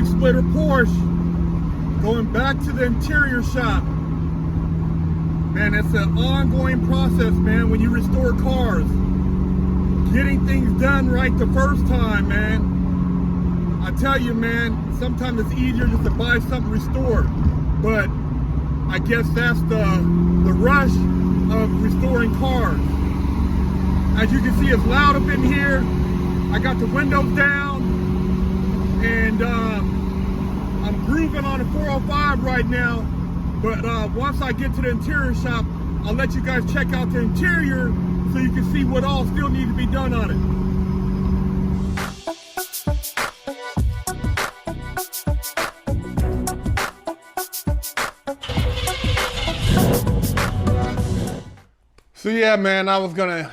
Wigsplitter Porsche, going back to the interior shop. Man, it's an ongoing process, man, when you restore cars. Getting things done right the first time, man. I tell you, man, sometimes it's easier just to buy something restored. But I guess that's the rush of restoring cars. As you can see, it's loud up in here. I got the windows down, and I'm grooving on a 405 right now. But once I get to the interior shop, I'll let you guys check out the interior so you can see what all still needs to be done on it. So yeah, man, I was gonna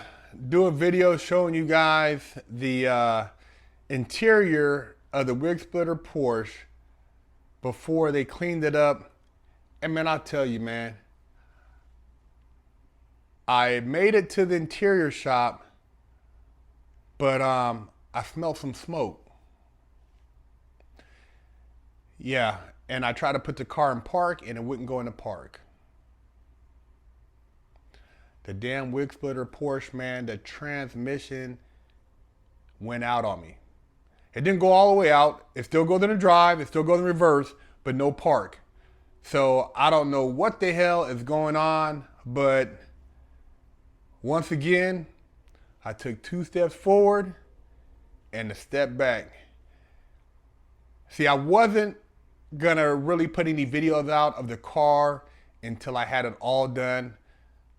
do a video showing you guys the interior of the Wigsplitter Porsche before they cleaned it up. And man, I'll tell you, man, I made it to the interior shop, but I smelled some smoke. Yeah, and I tried to put the car in park and it wouldn't go into park. The damn Wigsplitter Porsche, man, the transmission went out on me. It didn't go all the way out. It still goes in the drive, it still goes in reverse, but no park. So I don't know what the hell is going on, but once again, I took 2 steps forward and a step back. See, I wasn't gonna really put any videos out of the car until I had it all done.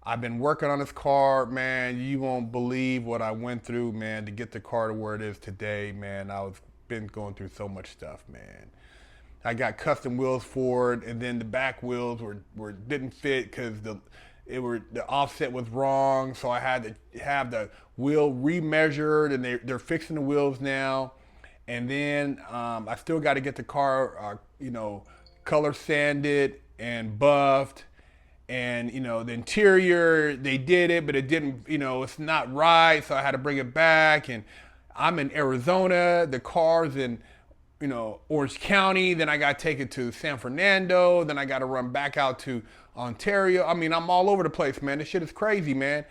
I've been working on this car, man. You won't believe what I went through, man, to get the car to where it is today, man. Been going through so much stuff, man. I got custom wheels for it, and then the back wheels didn't fit because the offset was wrong, so I had to have the wheel remeasured, and they're fixing the wheels now. And then I still got to get the car, color sanded and buffed. And the interior, they did it, but it didn't, it's not right, so I had to bring it back. And I'm in Arizona, the car's in Orange County, then I got to take it to San Fernando, then I got to run back out to Ontario. I mean, I'm all over the place, man. This shit is crazy, man.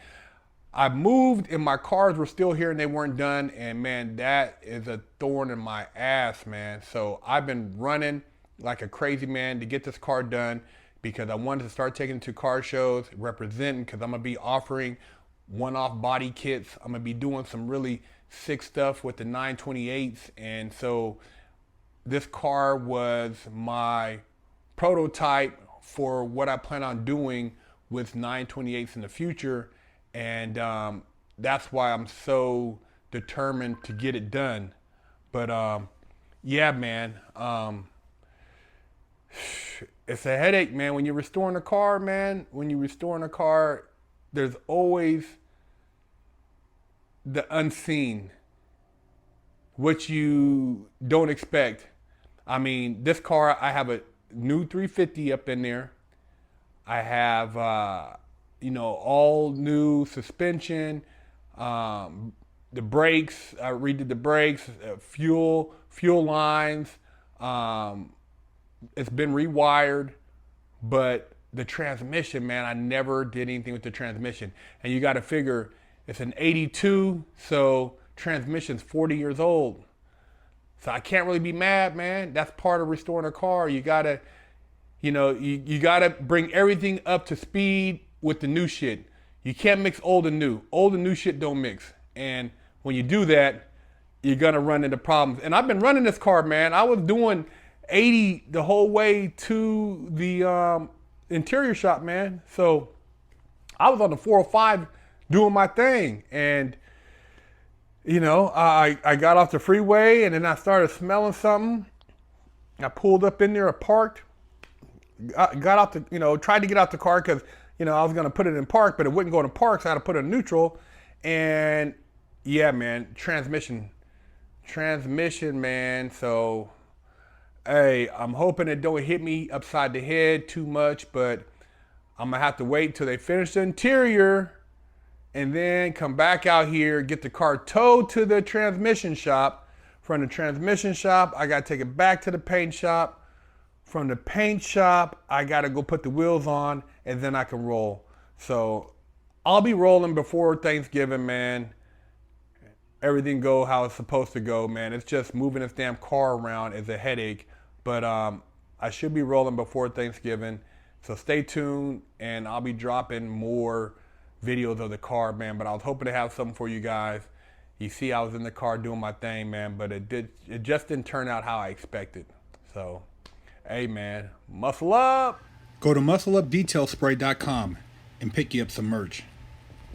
I moved and my cars were still here and they weren't done, and man, that is a thorn in my ass, man. So I've been running like a crazy man to get this car done, because I wanted to start taking it to car shows, representing, because I'm going to be offering one-off body kits. I'm going to be doing some really sick stuff with the 928s. And so this car was my prototype for what I plan on doing with 928s in the future. And that's why I'm so determined to get it done. But yeah, man. It's a headache, man. When you're restoring a car, man, there's always the unseen, what you don't expect. I mean, this car, I have a new 350 up in there. I have, all new suspension, the brakes, I redid the brakes, fuel lines, it's been rewired, but the transmission, man, I never did anything with the transmission. And you got to figure it's an 82, so transmission's 40 years old. So I can't really be mad, man. That's part of restoring a car. You got to, you got to bring everything up to speed with the new shit. You can't mix old and new. Old and new shit don't mix. And when you do that, you're going to run into problems. And I've been running this car, man. I was doing 80 the whole way to the interior shop, man. So I was on the 405 doing my thing, and I got off the freeway, and then I started smelling something. I pulled up in there, I parked, got out the, tried to get out the car because I was gonna put it in park, but it wouldn't go in park, so I had to put it in neutral. And yeah, man, transmission, man. So hey, I'm hoping it don't hit me upside the head too much, but I'm gonna have to wait till they finish the interior and then come back out here, get the car towed to the transmission shop From the transmission shop, I got to take it back to the paint shop. From the paint shop, I got to go put the wheels on, and then I can roll. So I'll be rolling before Thanksgiving, man. Everything go how it's supposed to go, man. It's just moving this damn car around is a headache. But I should be rolling before Thanksgiving. So stay tuned, and I'll be dropping more videos of the car, man. But I was hoping to have something for you guys. You see, I was in the car doing my thing, man, but it just didn't turn out how I expected. So, hey, man, muscle up. Go to muscleupdetailspray.com and pick you up some merch.